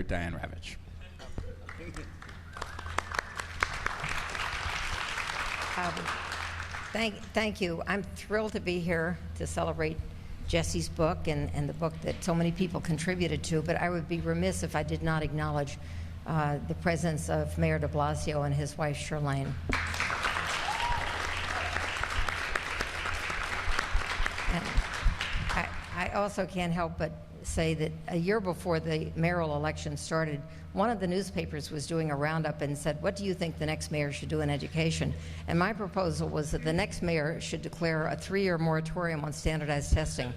Diane Ravitch. Thank you. I'm thrilled to be here to celebrate Jesse's book and the book that so many people contributed to, but I would be remiss if I did not acknowledge the presence of Mayor de Blasio and his wife, Shirlane. And I also can't help but say that a year before the mayoral election started, one of the newspapers was doing a roundup and said, what do you think the next mayor should do in education? And my proposal was that the next mayor should declare a 3-year moratorium on standardized testing.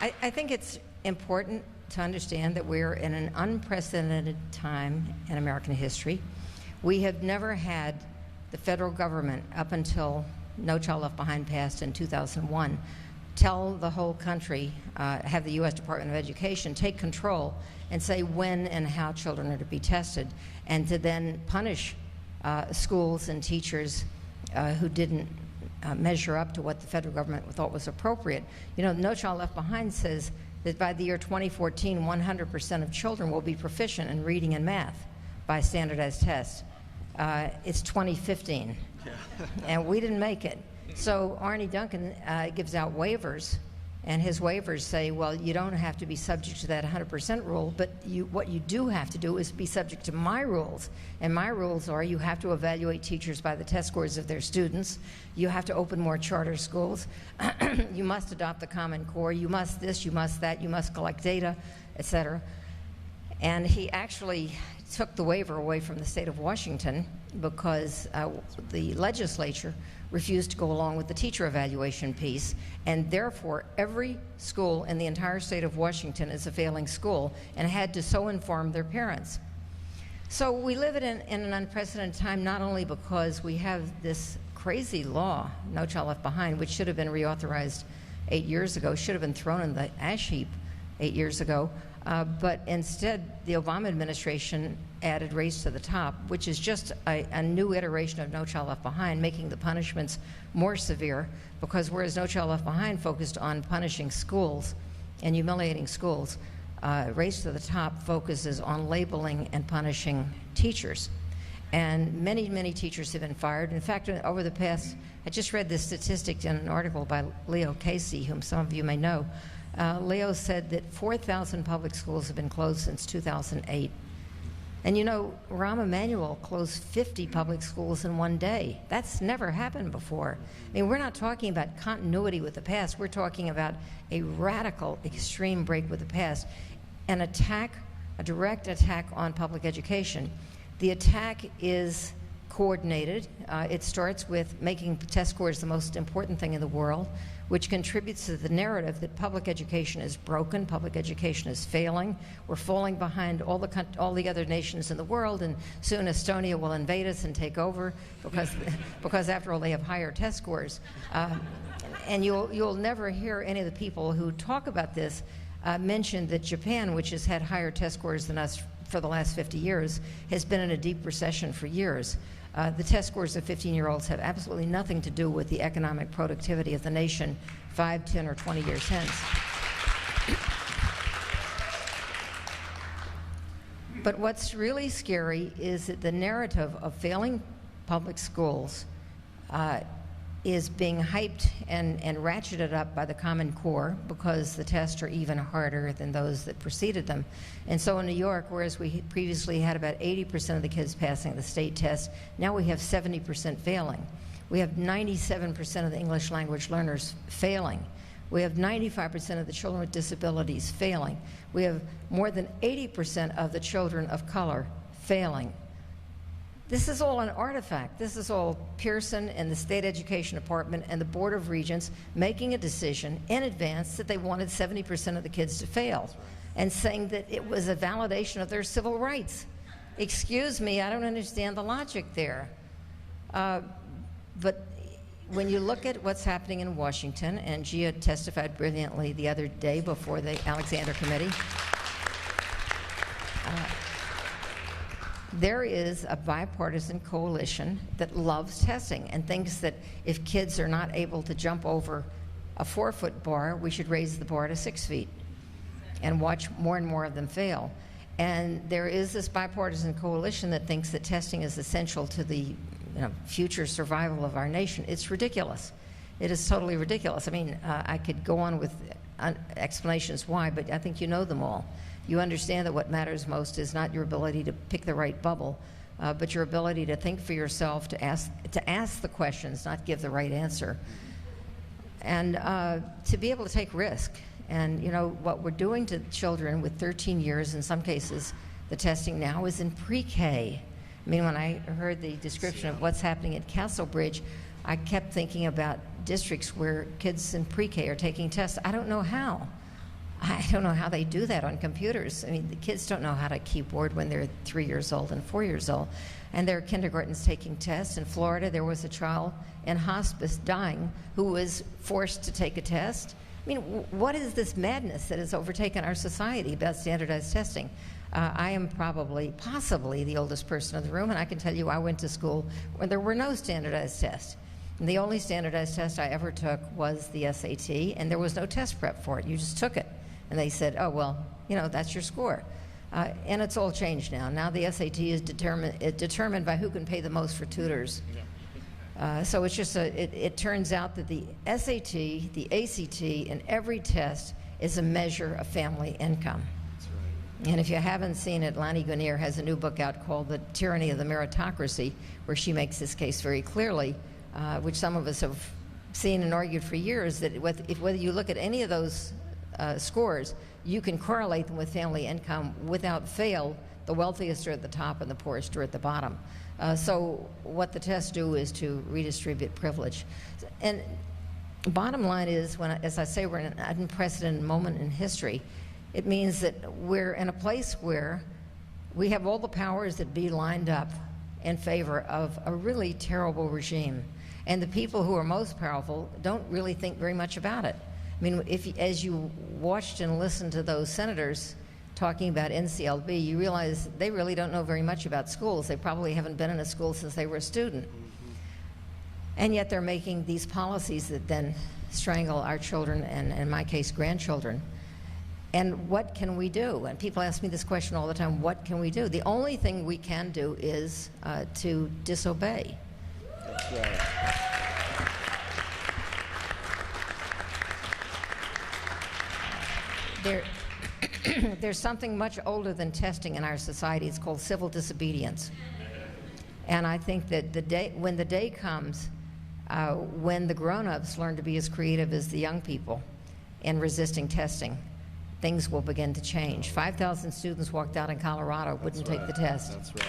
I think it's important to understand that we're in an unprecedented time in American history. We have never had the federal government, up until No Child Left Behind passed in 2001, tell the whole country, have the U.S. Department of Education take control and say when and how children are to be tested, and to then punish schools and teachers who didn't measure up to what the federal government thought was appropriate. You know, No Child Left Behind says that by the year 2014, 100% of children will be proficient in reading and math by standardized tests. It's 2015, and we didn't make it. So Arne Duncan gives out waivers, and his waivers say, well, you don't have to be subject to that 100% rule, but what you do have to do is be subject to my rules. And my rules are you have to evaluate teachers by the test scores of their students, you have to open more charter schools, you must adopt the Common Core, you must this, you must that, you must collect data, etc. And he actually took the waiver away from the state of Washington because the legislature refused to go along with the teacher evaluation piece, and therefore every school in the entire state of Washington is a failing school and had to so inform their parents. So we live in an unprecedented time, not only because we have this crazy law, No Child Left Behind, which should have been reauthorized 8 years ago, should have been thrown in the ash heap 8 years ago, but instead the Obama administration added Race to the Top, which is just a new iteration of No Child Left Behind, making the punishments more severe, because whereas No Child Left Behind focused on punishing schools and humiliating schools, Race to the Top focuses on labeling and punishing teachers. And many, many teachers have been fired. In fact, over the past, I just read this statistic in an article by Leo Casey, whom some of you may know. Leo said that 4,000 public schools have been closed since 2008. And you know, Rahm Emanuel closed 50 public schools in one day. That's never happened before. I mean, we're not talking about continuity with the past. We're talking about a radical, extreme break with the past, an attack, a direct attack on public education. The attack is coordinated. It starts with making test scores the most important thing in the world, which contributes to the narrative that public education is broken, public education is failing, we're falling behind all the other nations in the world, and soon Estonia will invade us and take over because after all, they have higher test scores. And you'll never hear any of the people who talk about this mention that Japan, which has had higher test scores than us for the last 50 years, has been in a deep recession for years. The test scores of 15-year-olds have absolutely nothing to do with the economic productivity of the nation 5, 10, or 20 years hence. But what's really scary is that the narrative of failing public schools is being hyped and ratcheted up by the Common Core because the tests are even harder than those that preceded them. And so in New York, whereas we previously had about 80% of the kids passing the state test, now we have 70% failing. We have 97% of the English language learners failing. We have 95% of the children with disabilities failing. We have more than 80% of the children of color failing. This is all an artifact. This is all Pearson and the State Education Department and the Board of Regents making a decision in advance that they wanted 70% of the kids to fail and saying that it was a validation of their civil rights. Excuse me, I don't understand the logic there. But when you look at what's happening in Washington, and Gia testified brilliantly the other day before the Alexander Committee, there is a bipartisan coalition that loves testing and thinks that if kids are not able to jump over a 4-foot bar, we should raise the bar to 6 feet and watch more and more of them fail. And there is this bipartisan coalition that thinks that testing is essential to the future survival of our nation. It's ridiculous. It is totally ridiculous. I mean, I could go on with explanations why, but I think you know them all. You understand that what matters most is not your ability to pick the right bubble, but your ability to think for yourself, to ask the questions, not give the right answer, and to be able to take risk. And what we're doing to children with 13 years, in some cases, the testing now is in pre-K. I mean, when I heard the description of what's happening at Castlebridge, I kept thinking about districts where kids in pre-K are taking tests. I don't know how. I don't know how they do that on computers. I mean, the kids don't know how to keyboard when they're 3 years old and 4 years old. And there are kindergartens taking tests. In Florida, there was a child in hospice dying who was forced to take a test. I mean, what is this madness that has overtaken our society about standardized testing? I am possibly the oldest person in the room, and I can tell you I went to school where there were no standardized tests. And the only standardized test I ever took was the SAT, and there was no test prep for it. You just took it. And they said, oh, well, that's your score. And it's all changed now. Now the SAT is determined by who can pay the most for tutors. So it's just it turns out that the SAT, the ACT, and every test is a measure of family income. That's right. And if you haven't seen it, Lani Guinier has a new book out called The Tyranny of the Meritocracy, where she makes this case very clearly, which some of us have seen and argued for years, that whether you look at any of those scores, you can correlate them with family income. Without fail, the wealthiest are at the top and the poorest are at the bottom. So what the tests do is to redistribute privilege. And bottom line is, as I say, we're in an unprecedented moment in history. It means that we're in a place where we have all the powers that be lined up in favor of a really terrible regime. And the people who are most powerful don't really think very much about it. I mean, as you watched and listened to those senators talking about NCLB, you realize they really don't know very much about schools. They probably haven't been in a school since they were a student. Mm-hmm. And yet they're making these policies that then strangle our children and, in my case, grandchildren. And what can we do? And people ask me this question all the time, what can we do? The only thing we can do is to disobey. That's right. There's something much older than testing in our society. It's called civil disobedience. And I think that when the day comes when the grown-ups learn to be as creative as the young people in resisting testing, things will begin to change. 5,000 students walked out in Colorado, wouldn't take the test. That's right.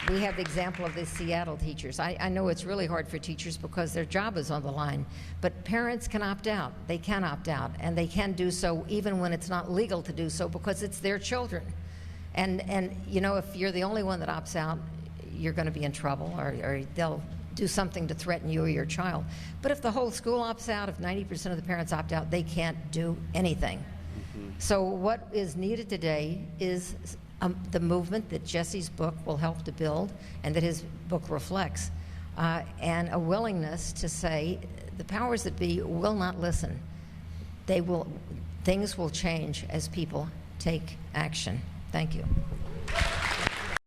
We have the example of the Seattle teachers. I know it's really hard for teachers because their job is on the line, but parents can opt out. They can opt out, and they can do so even when it's not legal to do so because it's their children. And if you're the only one that opts out, you're going to be in trouble, or they'll do something to threaten you or your child. But if the whole school opts out, if 90% of the parents opt out, they can't do anything. Mm-hmm. So what is needed today is the movement that Jesse's book will help to build and that his book reflects, and a willingness to say the powers that be will not listen. Things will change as people take action. Thank you.